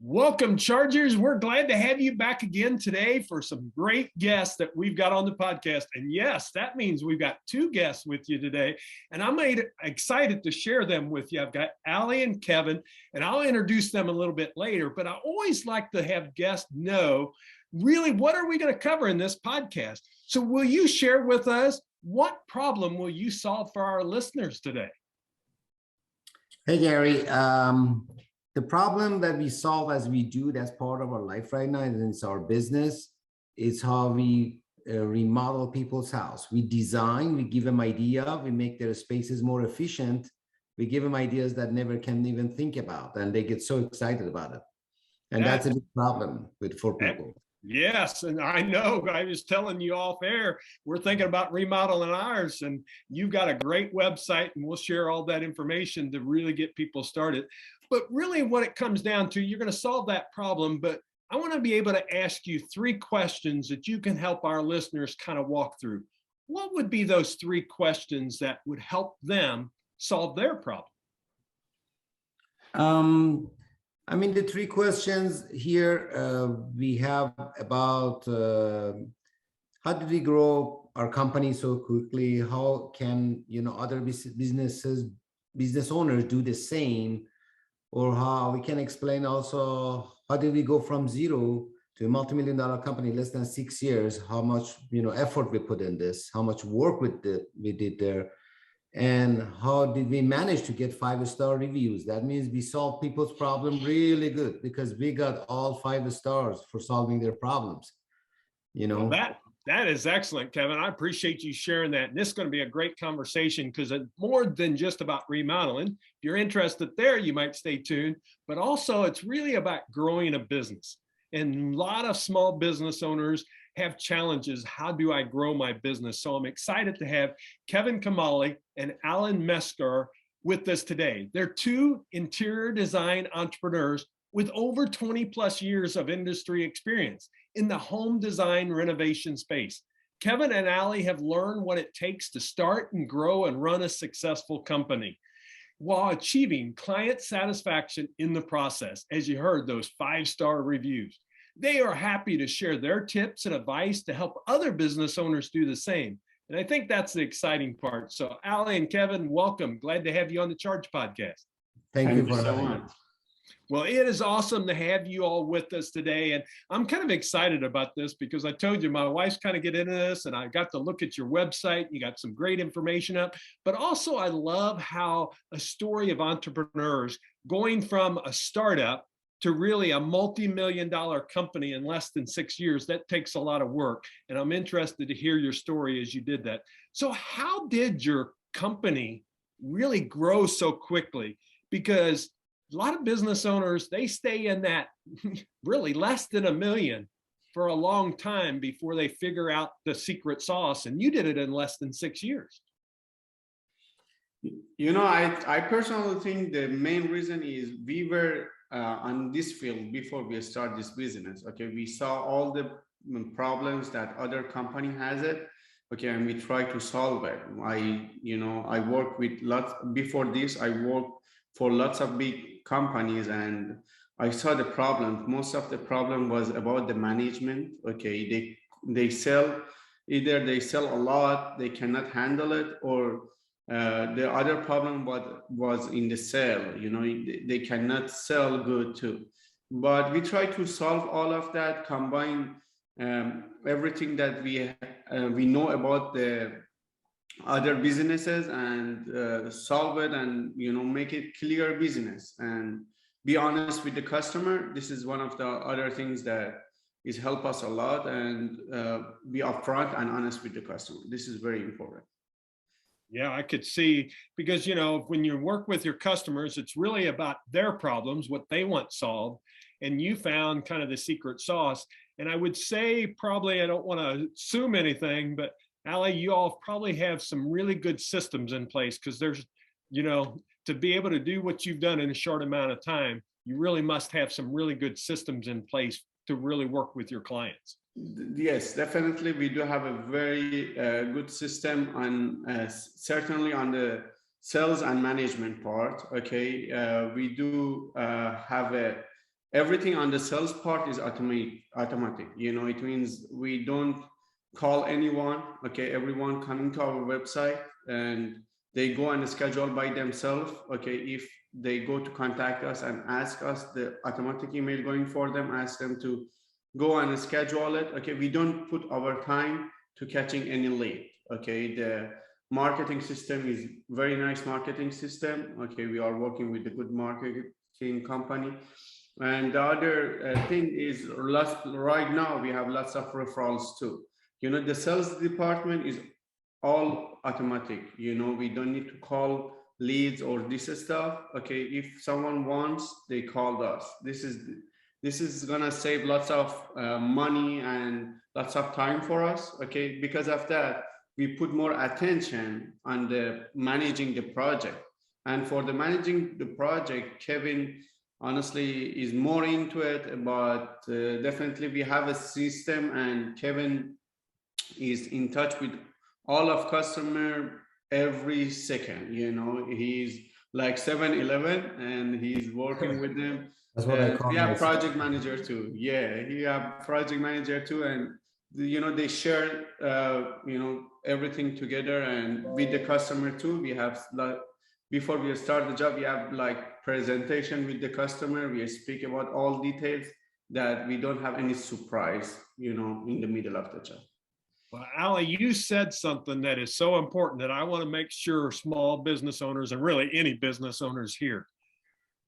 Welcome, Chargers. We're glad to have you back again today for some great guests that we've got on the podcast. And yes, that means we've got two guests with you today. And I'm excited to share them with you. I've got Allie and Kevin, and I'll introduce them a little bit later. But I always like to have guests know really what are we going to cover in this podcast. So will you share with us what problem will you solve for our listeners today? Hey, Gary. The problem that we solve as we do, that's part of our life right now, and it's our business, is how we remodel people's house. We design, we give them idea, we make their spaces more efficient. We give them ideas that never can even think about, and they get so excited about it. And that's a big problem for people. Yes, and I know, I was telling you off air, we're thinking about remodeling ours, and you've got a great website, and we'll share all that information to really get people started. But really what it comes down to, you're going to solve that problem, but I want to be able to ask you three questions that you can help our listeners kind of walk through. What would be those three questions that would help them solve their problem? I mean, the three questions here we have about how did we grow our company so quickly? How can other business owners do the same? Or how we can explain also how did we go from zero to a multi-million-dollar company in less than 6 years? How much effort we put in this? How much work we did there? And how did we manage to get 5-star reviews? That means we solved people's problem really good because we got all 5 stars for solving their problems. Well, that is excellent, Kevin. I appreciate you sharing that. And this is going to be a great conversation because it's more than just about remodeling. If you're interested there, you might stay tuned. But also, it's really about growing a business. And a lot of small business owners have challenges. How do I grow my business? So I'm excited to have Kevin Kamali and Alan Mesker with us today. They're two interior design entrepreneurs with over 20 plus years of industry experience in the home design renovation space. Kevin and Allie have learned what it takes to start and grow and run a successful company while achieving client satisfaction in the process. As you heard, those 5-star reviews. They are happy to share their tips and advice to help other business owners do the same. And I think that's the exciting part. So Allie and Kevin, welcome. Glad to have you on the Charge Podcast. Thank you so much. Well, it is awesome to have you all with us today. And I'm kind of excited about this because I told you my wife's kind of get into this and I got to look at your website. You got some great information up, but also I love how a story of entrepreneurs going from a startup to really a multi-million-dollar company in less than 6 years. That takes a lot of work. And I'm interested to hear your story as you did that. So how did your company really grow so quickly? Because a lot of business owners, they stay in that really less than $1 million for a long time before they figure out the secret sauce. And you did it in less than 6 years. I personally think the main reason is we were on this field before we start this business. Okay, we saw all the problems that other company has it. Okay, and we try to solve it. I work with lots before this. I worked for lots of big companies and I saw the problem. Most of the problem was about the management. Okay, they sell, either they sell a lot, they cannot handle it, or the other problem was in the sale. They cannot sell good too. But we try to solve all of that, combine everything that we know about the other businesses and solve it and make it clear business and be honest with the customer. This is one of the other things that is help us a lot, and be upfront and honest with the customer. This is very important. Yeah, I could see, because when you work with your customers, it's really about their problems, what they want solved, and you found kind of the secret sauce. And I would say, probably, I don't want to assume anything, but Allie, you all probably have some really good systems in place, because there's, to be able to do what you've done in a short amount of time, you really must have some really good systems in place to really work with your clients. Yes, definitely. We do have a very good system on certainly on the sales and management part. Okay, we do have a everything on the sales part is automatic. It means we don't call anyone. Okay, everyone coming to our website and they go and schedule by themselves. Okay, if they go to contact us and ask us, the automatic email going for them, ask them to go and schedule it. Okay, we don't put our time to catching any lead. Okay, the marketing system is very nice marketing system. Okay, we are working with a good marketing company. And the other thing is, right now we have lots of referrals too. The sales department is all automatic. We don't need to call leads or this stuff. Okay, if someone wants, they called us. This is gonna save lots of money and lots of time for us. Okay, because of that, we put more attention on the managing the project. And for the managing the project, Kevin honestly is more into it, but definitely we have a system, and Kevin is in touch with all of customer every second. He's like 7-Eleven, and he's working with them. That's what I call we have myself. project manager too. Yeah, he have project manager too, and they share everything together. And with the customer too, we have before we start the job, we have like presentation with the customer. We speak about all details, that we don't have any surprise in the middle of the job. Well, Ali, you said something that is so important that I want to make sure small business owners, and really any business owners here,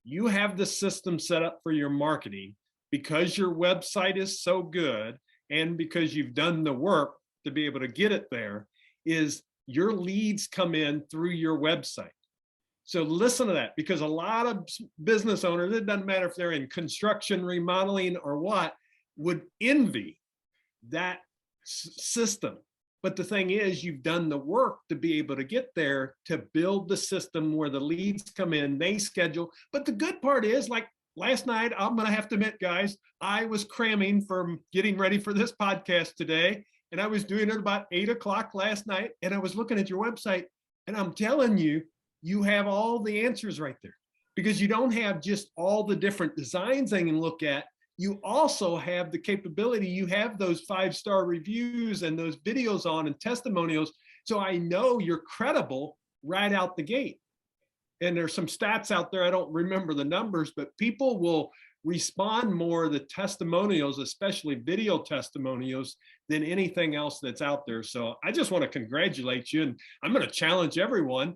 you have the system set up for your marketing because your website is so good, and because you've done the work to be able to get it there, is your leads come in through your website. So listen to that, because a lot of business owners, it doesn't matter if they're in construction, remodeling, or what, would envy that system. But the thing is, you've done the work to be able to get there, to build the system where the leads come in, they schedule. But the good part is, like last night, I'm going to have to admit, guys, I was cramming from getting ready for this podcast today. And I was doing it about 8 o'clock last night. And I was looking at your website, and I'm telling you, you have all the answers right there, because you don't have just all the different designs they can look at. You also have the capability, you have those 5-star reviews and those videos on and testimonials. So I know you're credible right out the gate. And there's some stats out there, I don't remember the numbers, but people will respond more to the testimonials, especially video testimonials, than anything else that's out there. So I just want to congratulate you. And I'm going to challenge everyone,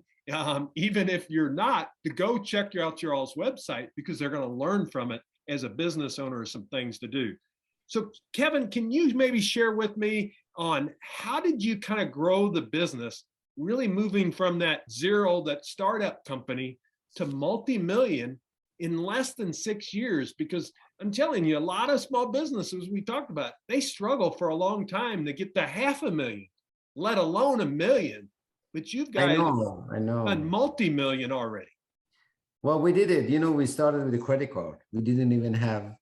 even if you're not, to go check out your all's website, because they're going to learn from it as a business owner, some things to do. So Kevin, can you maybe share with me on how did you kind of grow the business, really moving from that zero, that startup company, to multi-million in less than 6 years? Because I'm telling you, a lot of small businesses we talked about, they struggle for a long time to get to $500,000, let alone $1 million. But you've guys I know. done multi-million already. Well, we did it. We started with a credit card. We didn't even have,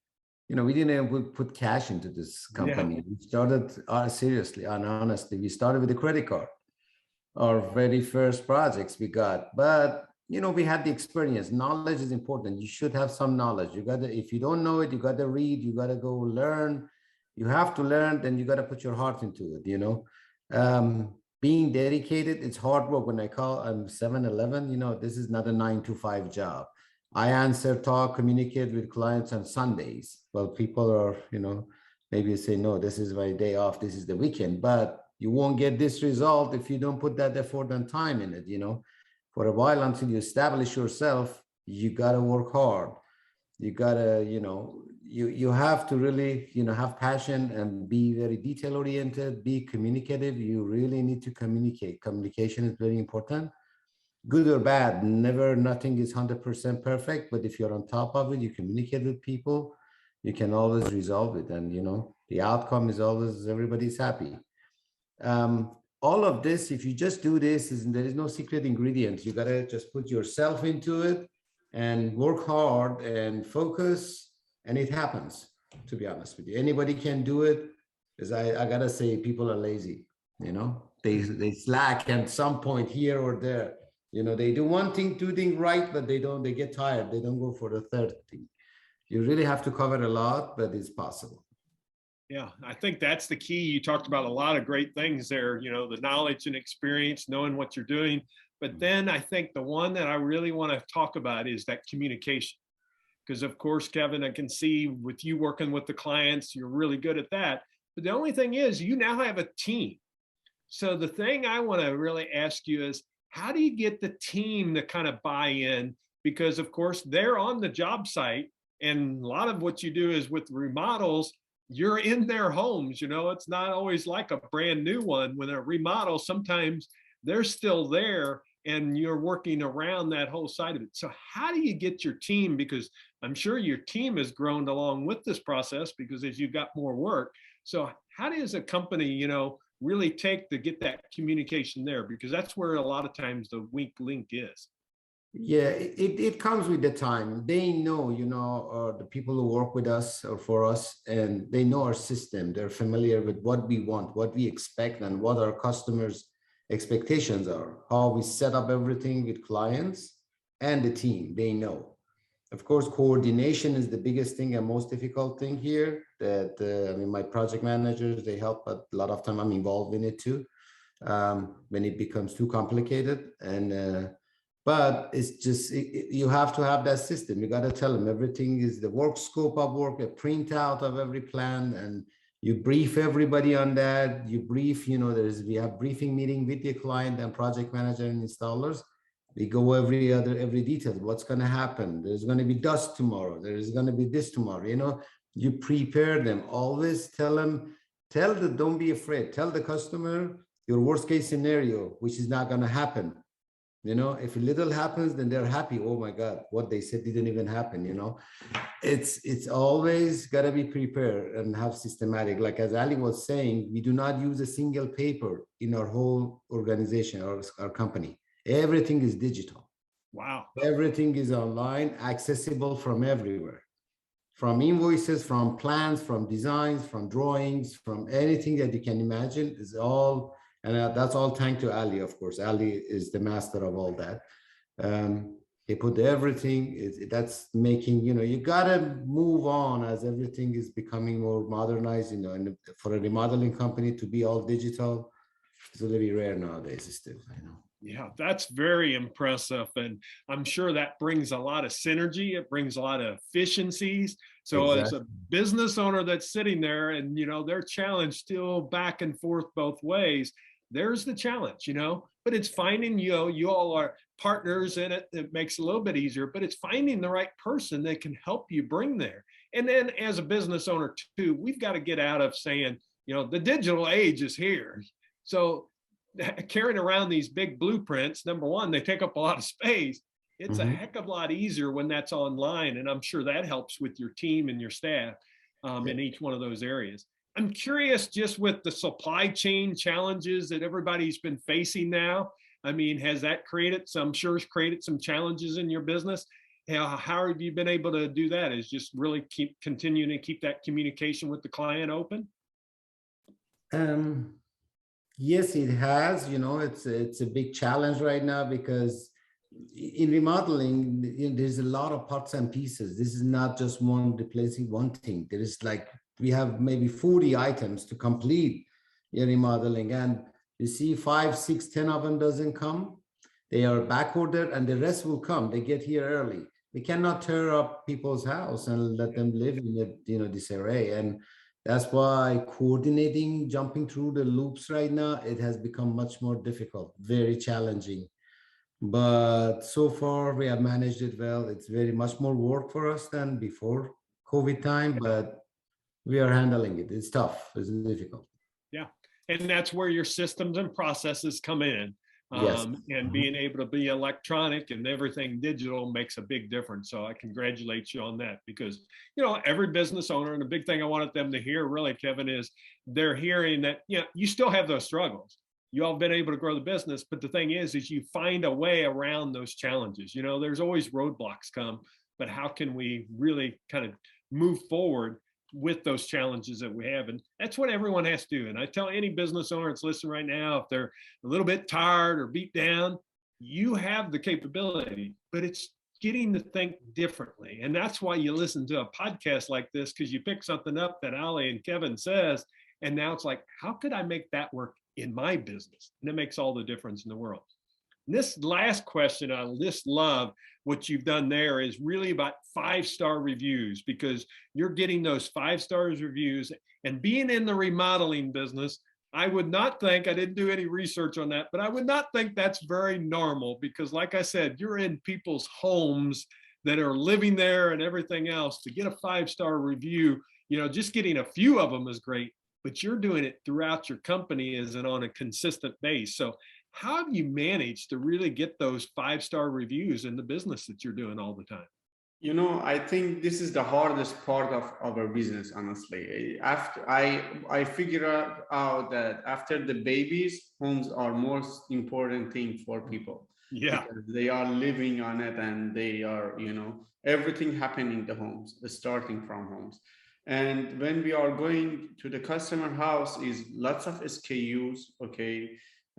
we didn't even put cash into this company. Yeah. We started seriously and honestly. We started with a credit card. Our very first projects we got, but we had the experience. Knowledge is important. You should have some knowledge. You got to, if you don't know it, you got to read. You got to go learn. You have to learn. Then you got to put your heart into it. Being dedicated, it's hard work. When I call 7-Eleven, this is not a 9-to-5 job. I answer, talk, communicate with clients on Sundays. Well, people are, maybe you say, no, this is my day off, this is the weekend, but you won't get this result if you don't put that effort and time in it, For a while, until you establish yourself, you got to work hard. You got to, you have to really, have passion and be very detail oriented, be communicative. You really need to communicate. Communication is very important. Good or bad, nothing is 100% perfect, but if you're on top of it, you communicate with people, you can always resolve it. And, the outcome is always, everybody's happy. All of this, if you just do this, there is no secret ingredients. You got to just put yourself into it and work hard and focus, and it happens, to be honest with you. Anybody can do it. Because I got to say, people are lazy, they slack at some point here or there. They do one thing, two things right, but they get tired. They don't go for the third thing. You really have to cover a lot, but it's possible. Yeah, I think that's the key. You talked about a lot of great things there, you know, the knowledge and experience, knowing what you're doing. But then I think the one that I really want to talk about is that communication. Because of course, Kevin, I can see with you working with the clients, you're really good at that. But the only thing is you now have a team. So the thing I want to really ask you is, how do you get the team to kind of buy in? Because of course they're on the job site, and a lot of what you do is with remodels, you're in their homes. You know, it's not always like a brand new one. When a remodel, sometimes they're still there and you're working around that whole side of it. So how do you get your team? Because I'm sure your team has grown along with this process, because as you got more work. So how does a company, you know, really take to get that communication there? Because that's where a lot of times the weak link is. Yeah, it comes with the time. They know, the people who work with us or for us, and they know our system. They're familiar with what we want, what we expect, and what our customers' expectations are, how we set up everything with clients and the team. They know. Of course, coordination is the biggest thing and most difficult thing here. That I mean, my project managers, they help, but a lot of time I'm involved in it too. When it becomes too complicated, and but it's just you have to have that system. You got to tell them everything is the work scope of work, a printout of every plan, and you brief everybody on that. You brief, we have briefing meeting with the client and project manager and installers. We go every detail. What's going to happen? There's going to be dust tomorrow. There is going to be this tomorrow. You prepare them. Always tell them. Don't be afraid. Tell the customer your worst case scenario, which is not going to happen. If a little happens, then they're happy. Oh my God, what they said didn't even happen. It's always got to be prepared and have systematic. Like as Ali was saying, we do not use a single paper in our whole organization or our company. Everything is digital. Wow. Everything is online, accessible from everywhere. From invoices, from plans, from designs, from drawings, from anything that you can imagine is all. And that's all thanks to Ali, of course. Ali is the master of all that. He put everything, that's making, you gotta move on as everything is becoming more modernized, and for a remodeling company to be all digital, it's a little rare nowadays still, I know. Yeah, that's very impressive. And I'm sure that brings a lot of synergy. It brings a lot of efficiencies. So as a business owner that's sitting there and, they're challenged still back and forth both ways, there's the challenge, but it's finding, you all are partners in it. It makes it a little bit easier, but it's finding the right person that can help you bring there. And then as a business owner too, we've got to get out of saying, the digital age is here. So carrying around these big blueprints, number one, they take up a lot of space. It's a heck of a lot easier when that's online. And I'm sure that helps with your team and your staff in each one of those areas. I'm curious, just with the supply chain challenges that everybody's been facing now. I mean, has that created some challenges in your business? How have you been able to do that? Is just really continuing to keep that communication with the client open? Yes, it has. It's a big challenge right now because in remodeling, there's a lot of parts and pieces. This is not just replacing one thing. There is we have maybe 40 items to complete your remodeling, and you see 5, 6, 10 of them doesn't come. They are back ordered and the rest will come. They get here early. We cannot tear up people's house and let them live in disarray. And that's why coordinating, jumping through the loops right now, it has become much more difficult, very challenging. But so far we have managed it well. It's very much more work for us than before COVID time, but we are handling it. It's tough. It's difficult. Yeah. And that's where your systems and processes come in. Yes. And being able to be electronic and everything digital makes a big difference. So I congratulate you on that, because, every business owner, and the big thing I wanted them to hear really, Kevin, is they're hearing that, you still have those struggles. You all have been able to grow the business, but the thing is you find a way around those challenges. There's always roadblocks come, but how can we really kind of move forward with those challenges that we have? And that's what everyone has to do. And I tell any business owner that's listening right now, if they're a little bit tired or beat down, you have the capability, but it's getting to think differently. And that's why you listen to a podcast like this, because you pick something up that Ali and Kevin says, and now it's like, how could I make that work in my business? And it makes all the difference in the world. And this last question, I just love what you've done there, is really about 5-star reviews, because you're getting those 5-star reviews. And being in the remodeling business, I would not think, I didn't do any research on that, but I would not think that's very normal, because like I said, you're in people's homes that are living there and everything else. To get a 5-star review, just getting a few of them is great, but you're doing it throughout your company as and on a consistent base. So how have you managed to really get those 5-star reviews in the business that you're doing all the time? I think this is the hardest part of our business, honestly. After I figure out that after the babies, homes are most important thing for people. Yeah. Because they are living on it, and they are, everything happening in the homes, starting from homes. And when we are going to the customer house, is lots of SKUs, okay,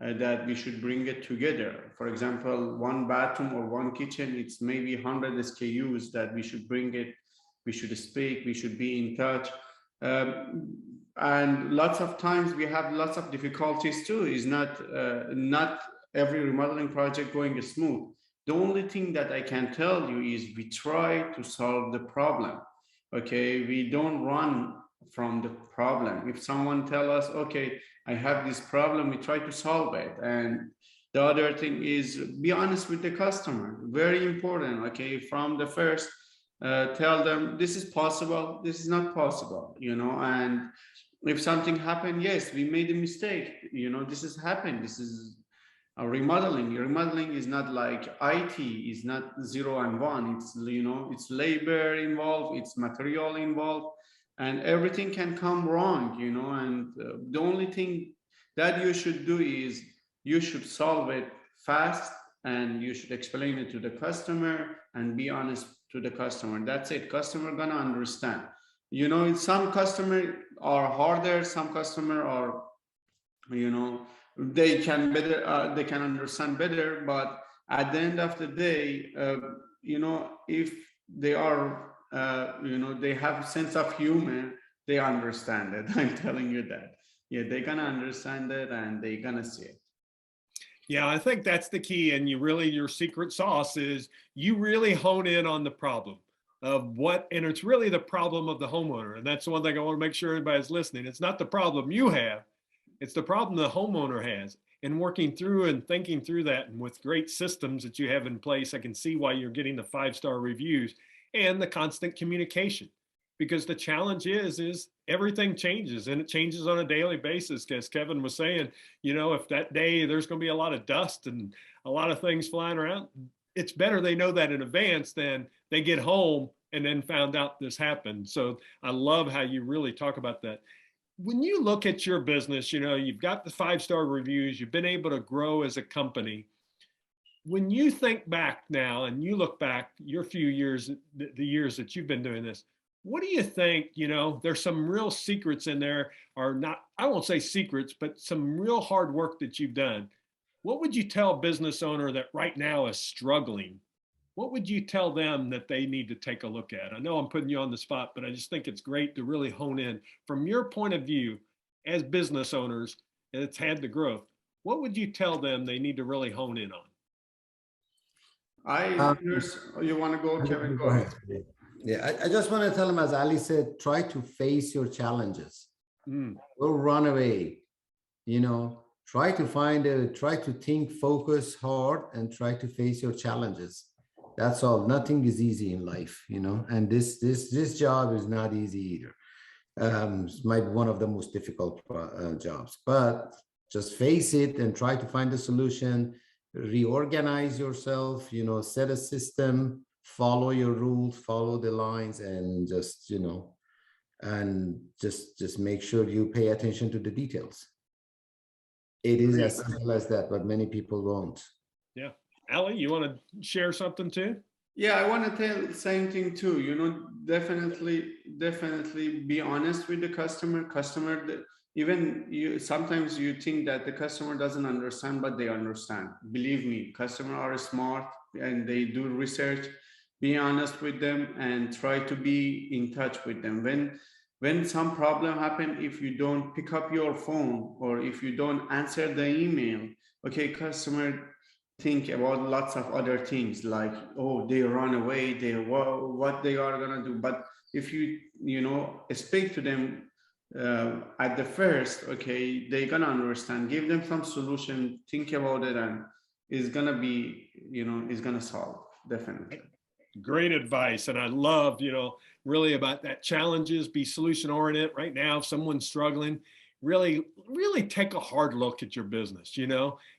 that we should bring it together. For example, one bathroom or one kitchen, it's maybe 100 SKUs that we should bring it, we should speak, we should be in touch. And lots of times we have lots of difficulties too. Is not every remodeling project going smooth. The only thing that I can tell you is we try to solve the problem. Okay, we don't run from the problem. If someone tell us, okay, I have this problem, we try to solve it. And the other thing is, be honest with the customer. Very important. Okay, from the first, tell them this is possible, this is not possible, and if something happened, yes, we made a mistake, this has happened, this is a remodeling. Remodeling is not like IT, is not 0 and 1. It's, it's labor involved, it's material involved, and everything can come wrong, and the only thing that you should do is you should solve it fast, and you should explain it to the customer and be honest to the customer. That's it. Customer gonna understand. Some customer are harder, some customer are, they can better, they can understand better, but at the end of the day, if they are, they have sense of humor, they understand it. I'm telling you that. Yeah, they're gonna understand it, and they're gonna see it. Yeah, I think that's the key. And your secret sauce is you really hone in on the problem of and it's really the problem of the homeowner. And that's the one thing I want to make sure everybody's listening. It's not the problem you have, it's the problem the homeowner has. And working through and thinking through that, and with great systems that you have in place, I can see why you're getting the 5-star reviews and the constant communication. Because the challenge is everything changes, and it changes on a daily basis. As Kevin was saying, if that day there's going to be a lot of dust and a lot of things flying around, it's better they know that in advance than they get home and then found out this happened. So I love how you really talk about that. When you look at your business, you've got the 5-star reviews, you've been able to grow as a company. When you think back now and you look back your few years, the years that you've been doing this, what do you think, there's some real secrets in there, or not, I won't say secrets, but some real hard work that you've done. What would you tell a business owner that right now is struggling? What would you tell them that they need to take a look at? I know I'm putting you on the spot, but I just think it's great to really hone in from your point of view as business owners, and it's had the growth. What would you tell them they need to really hone in on? You want to go, Kevin? Go ahead. Yeah, I just want to tell them, as Ali said, try to face your challenges. Don't run away. Try to think, focus hard, and try to face your challenges. That's all. Nothing is easy in life, and this job is not easy either. It might be one of the most difficult jobs, but just face it and try to find a solution. Reorganize yourself, set a system, follow your rules, follow the lines, and just make sure you pay attention to the details. It is as simple as that, but many people won't. Yeah. Ali, you want to share something too? Yeah, I want to tell the same thing too. Definitely be honest with the customer. Sometimes you think that the customer doesn't understand, but they understand. Believe me, customers are smart and they do research. be honest with them and try to be in touch with them. When some problem happen, if you don't pick up your phone or if you don't answer the email, okay, customer think about lots of other things like, oh, they run away, they what they are gonna do. But if you know speak to them at the first, okay, they're gonna understand, give them some solution, think about it, and it's gonna be, it's gonna solve, definitely. Great advice. And I love, really about that challenges, be solution oriented. Right now, if someone's struggling, really take a hard look at your business,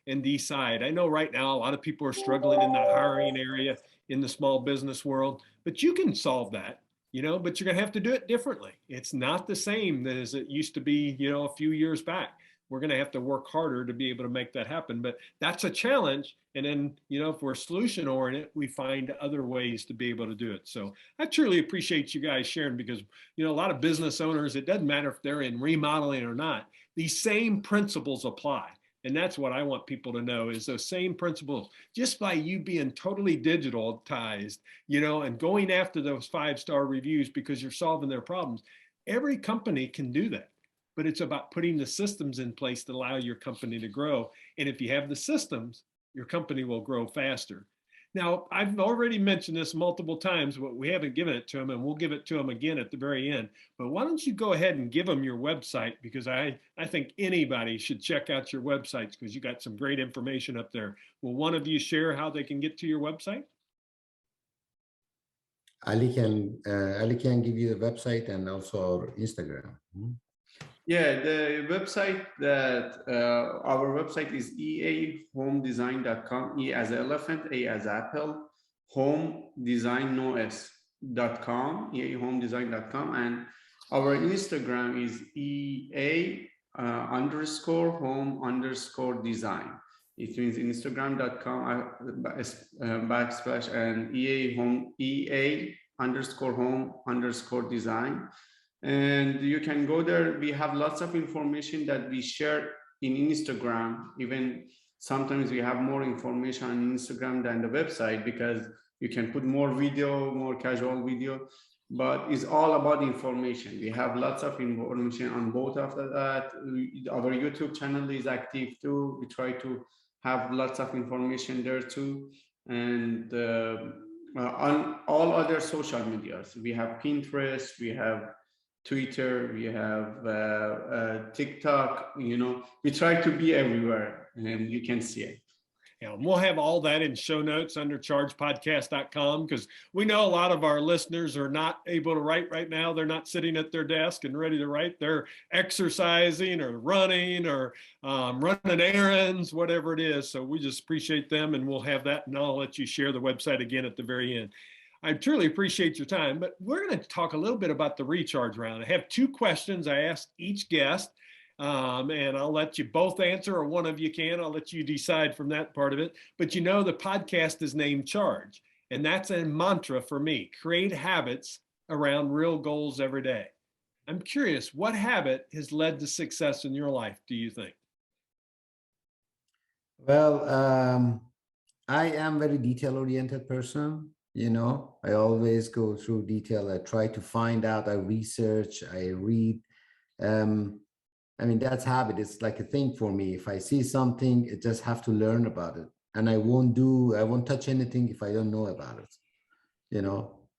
and decide. I know right now a lot of people are struggling in the hiring area in the small business world, but you can solve that, but you're going to have to do it differently. It's not the same as it used to be, a few years back. We're going to have to work harder to be able to make that happen, but that's a challenge. And then, if we're solution oriented, we find other ways to be able to do it. So I truly appreciate you guys sharing, because, a lot of business owners, it doesn't matter if they're in remodeling or not, these same principles apply. And that's what I want people to know, is those same principles, just by you being totally digitalized, and going after those 5-star reviews because you're solving their problems. Every company can do that. But it's about putting the systems in place that allow your company to grow. And if you have the systems, your company will grow faster. Now, I've already mentioned this multiple times, but we haven't given it to them, and we'll give it to them again at the very end. But why don't you go ahead and give them your website, because I think anybody should check out your websites, because you got some great information up there. Will one of you share how they can get to your website? Ali can give you the website and also our Instagram. Yeah, the website that our website is eahomedesign.com, E as elephant, A as apple, home design, no S.com, eahomedesign.com. And our Instagram is ea_home_design. It means instagram.com backslash and ea_home_design. And you can go there. We have lots of information that we share in Instagram. Even sometimes we have more information on Instagram than the website, because you can put more video, more casual video, but it's all about information. We have lots of information on both of that. Our YouTube channel is active too. We try to have lots of information there too. And on all other social medias, we have Pinterest, we have Twitter, we have TikTok, we try to be everywhere, and you can see it. Yeah, and we'll have all that in show notes under chargepodcast.com, because we know a lot of our listeners are not able to write right now. They're not sitting at their desk and ready to write. They're exercising or running or running errands, whatever it is. So we just appreciate them, and we'll have that, and I'll let you share the website again at the very end. I truly appreciate your time, but we're going to talk a little bit about the recharge round. I have 2 questions I asked each guest, and I'll let you both answer, or one of you can. I'll let you decide from that part of it. But the podcast is named Charge, and that's a mantra for me: create habits around real goals every day. I'm curious, what habit has led to success in your life, do you think? Well, I am very detail-oriented person. I always go through detail. I try to find out, I research, I read. That's habit. It's like a thing for me. If I see something, I just have to learn about it. And I won't touch anything if I don't know about it.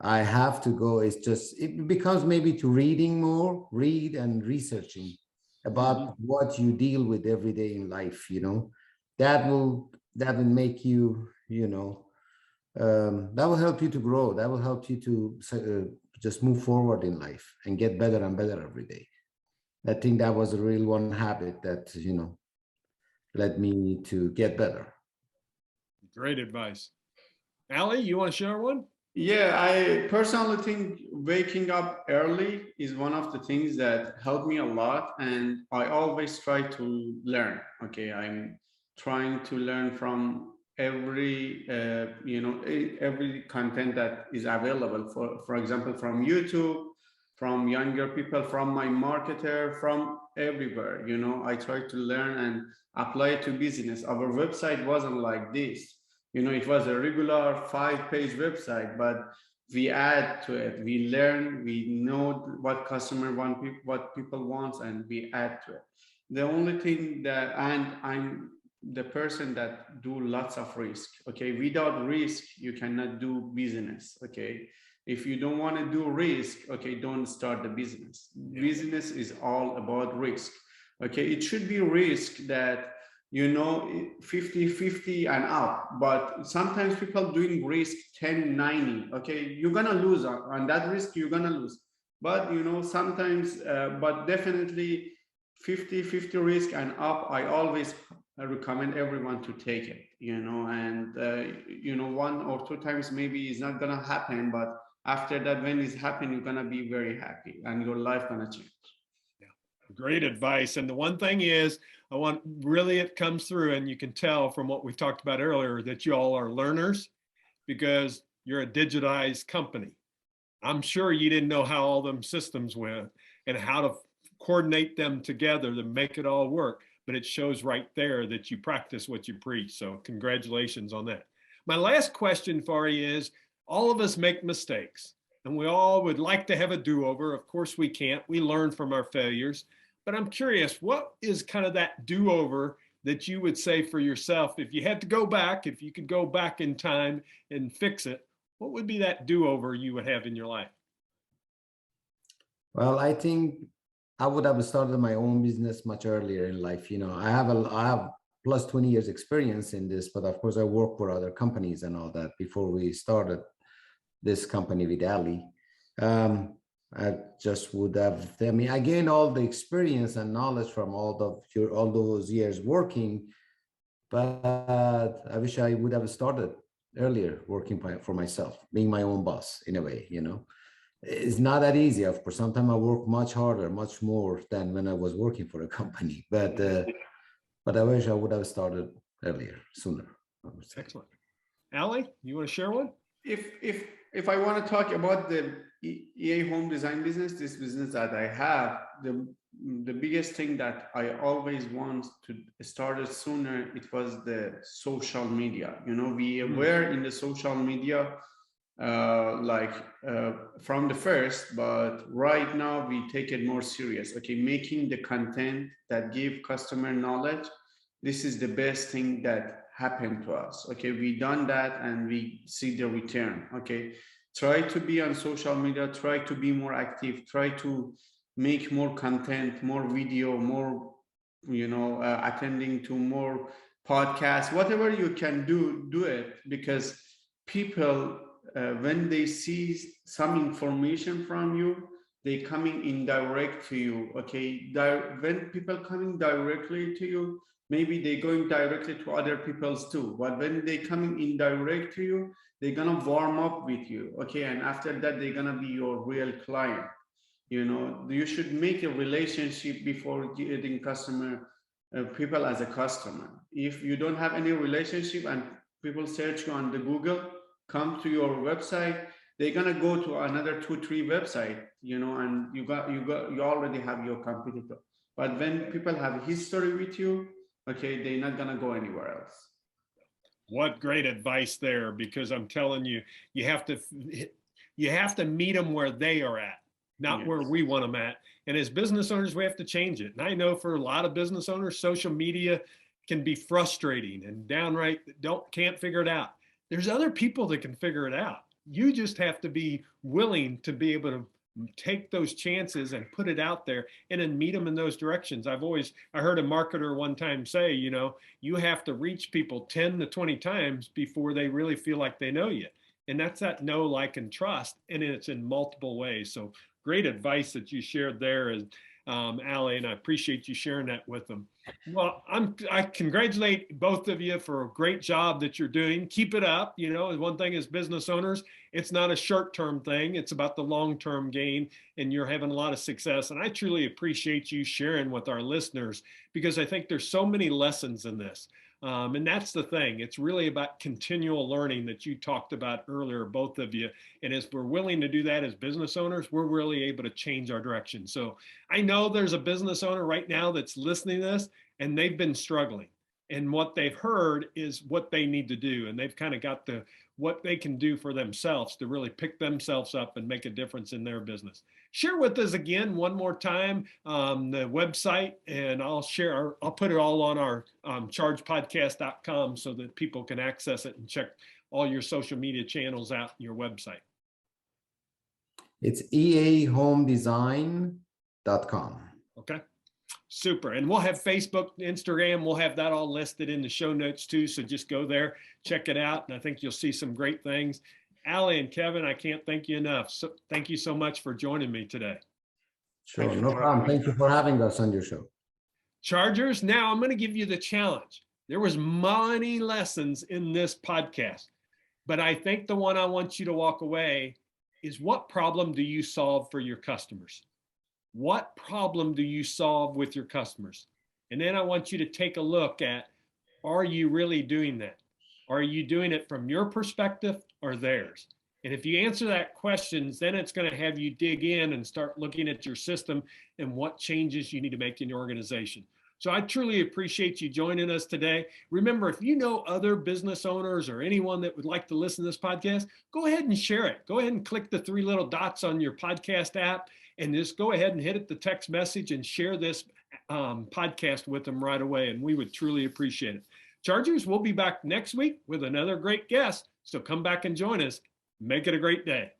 I have to go. It becomes maybe to read and researching about what you deal with every day in life. That will make you, that will help you to grow. That will help you to just move forward in life and get better and better every day. I think that was a real one habit that, led me to get better. Great advice. Ali, you want to share one? Yeah, I personally think waking up early is one of the things that helped me a lot. And I always try to learn. Okay, I'm trying to learn from every content that is available, for example, from YouTube, from younger people, from my marketer, from everywhere. I try to learn and apply it to business. Our website wasn't like this. You know, it was a regular 5-page website, but we add to it. We learn, we know what customer want, what people want, and we add to it. The only thing that, and I'm the person that do lots of risk. Okay, without risk, you cannot do business. Okay, if you don't want to do risk, okay, don't start the business. Business is all about risk. Okay, it should be risk that, you know, 50-50 and up, but sometimes people doing risk 10-90. Okay, you're gonna lose on that risk, you're gonna lose. But you know, sometimes but definitely 50-50 risk and up, I always recommend everyone to take it, you know. And you know, 1 or 2 times maybe it's not gonna happen, but after that, when it's happened, you're gonna be very happy and your life gonna change. Great advice. And the one thing is, I want really it comes through, and you can tell from what we've talked about earlier that you all are learners because you're a digitized company. I'm sure you didn't know how all them systems went and how to coordinate them together to make it all work. But it shows right there that you practice what you preach. So congratulations on that. My last question for you is, all of us make mistakes and we all would like to have a do-over. Of course we can't. We learn from our failures. But I'm curious, what is kind of that do-over that you would say for yourself, if you had to go back, if you could go back in time and fix it, what would be that do-over you would have in your life? Well, I think I would have started my own business much earlier in life. You know, I have plus 20 years experience in this, but of course I work for other companies and all that before we started this company with Ali. I just would have, I mean, I gained all the experience and knowledge from all those years working, but I wish I would have started earlier working for myself, being my own boss in a way, you know. It's not that easy, of course. Sometimes I work much harder, much more than when I was working for a company, but I wish I would have started earlier, sooner. Excellent. Ali, you want to share one? If I want to talk about the EA home design business, this business that I have, the biggest thing that I always want to start it sooner, it was the social media. You know, we were in the social media from the first, but right now we take it more serious. Okay, making the content that give customer knowledge, this is the best thing that happened to us. Okay, we done that and we see the return. Okay, try to be on social media, try to be more active, try to make more content, more video, more, you know, attending to more podcasts, whatever you can do it, because people when they see some information from you, they coming indirect to you. Okay, when people coming directly to you, maybe they going directly to other people's too, but when they coming indirect to you, they're gonna warm up with you. Okay, and after that they're gonna be your real client. You know, you should make a relationship before getting people as a customer. If you don't have any relationship and people search you on the Google, come to your website, they're gonna go to another 2-3 website, you know, and you already have your competitor. But when people have history with you, okay, they're not gonna go anywhere else. What great advice there, because I'm telling you, you have to meet them where they are at, not where we want them at. And as business owners, we have to change it. And I know for a lot of business owners, social media can be frustrating and downright can't figure it out. There's other people that can figure it out. You just have to be willing to be able to take those chances and put it out there and then meet them in those directions. I heard a marketer one time say, you know, you have to reach people 10 to 20 times before they really feel like they know you. And that's that know, like, and trust. And it's in multiple ways. So great advice that you shared there, Ali, and I appreciate you sharing that with them. Well, I congratulate both of you for a great job that you're doing. Keep it up. You know, one thing as business owners, it's not a short-term thing. It's about the long-term gain, and you're having a lot of success. And I truly appreciate you sharing with our listeners, because I think there's so many lessons in this. And that's the thing. It's really about continual learning that you talked about earlier, both of you. And as we're willing to do that as business owners, we're really able to change our direction. So I know there's a business owner right now that's listening to this, and they've been struggling. and what they've heard is what they need to do. And they've kind of got what they can do for themselves to really pick themselves up and make a difference in their business. Share with us again one more time the website, and I'll put it all on our chargepodcast.com so that people can access it and check all your social media channels out in your website. It's eahomedesign.com. Okay. Super. And we'll have Facebook, Instagram, we'll have that all listed in the show notes too. So just go there, check it out. And I think you'll see some great things. Ali and Kevin, I can't thank you enough. So thank you so much for joining me today. Sure, no problem. Thank you for having us on your show. Chargers, now I'm going to give you the challenge. There was many lessons in this podcast, but I think the one I want you to walk away is, what problem do you solve for your customers? What problem do you solve with your customers? And then I want you to take a look at, are you really doing that? Are you doing it from your perspective or theirs? And if you answer that question, then it's going to have you dig in and start looking at your system and what changes you need to make in your organization. So I truly appreciate you joining us today. Remember, if you know other business owners or anyone that would like to listen to this podcast, go ahead and share it. Go ahead and click the 3 little dots on your podcast app and just go ahead and hit it, the text message, and share this podcast with them right away. And we would truly appreciate it. Chargers, we'll be back next week with another great guest. So come back and join us. Make it a great day.